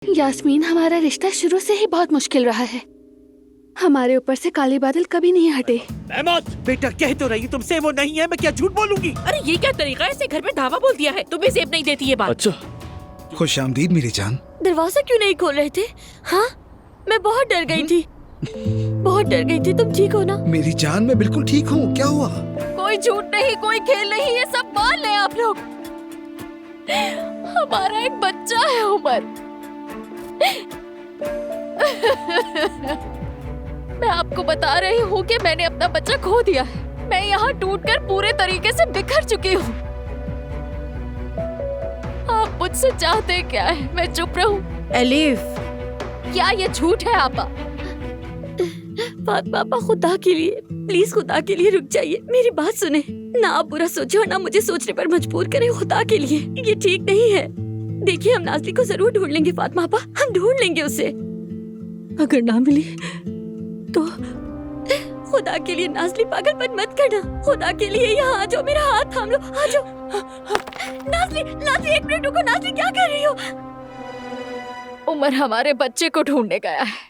यास्मीन, हमारा रिश्ता शुरू से ही बहुत मुश्किल रहा है। हमारे ऊपर से काले बादल कभी नहीं हटे। अहमद, बेटा कह तो रही तुमसे वो नहीं है, मैं क्या झूठ बोलूंगी। अरे ये क्या तरीका है, इसे घर में धावा बोल दिया है, तुम्हें जेब नहीं देती ये बात। अच्छा, खुश आमदीद मेरी जान। दरवाजा क्यों नहीं खोल रहे थे? हाँ, मैं बहुत डर गई थी, बहुत डर गई थी। तुम ठीक हो ना? मेरी जान, मैं बिल्कुल ठीक हूँ। क्या हुआ? कोई झूठ नहीं, कोई खेल नहीं, ये सब मान लें आप लोग। हमारा एक बच्चा है उमर। मैं आपको बता रही हूँ कि मैंने अपना बच्चा खो दिया है। मैं यहाँ टूटकर पूरे तरीके से बिखर चुकी हूँ। आप मुझसे चाहते क्या है? मैं चुप रहूं? एलिफ, क्या ये झूठ है आपा? पापा, खुदा के लिए, प्लीज खुदा के लिए रुक जाइए, मेरी बात सुने। ना आप बुरा सोचे और ना मुझे सोचने पर मजबूर करें। खुदा के लिए, ये ठीक नहीं है। देखिए, हम नाज़ली को जरूर ढूंढ लेंगे फातिमा आपा, हम ढूंढ लेंगे उसे। अगर ना मिली तो खुदा के लिए नाज़ली, पागलपन मत करना। खुदा के लिए यहाँ आ जाओ, मेरा हाथ थाम लो, आ जाओ। नाज़ली, नाज़ली, एक मिनट रुको। नाज़ली, क्या कर रही हो? उमर हमारे बच्चे को ढूंढने गया है।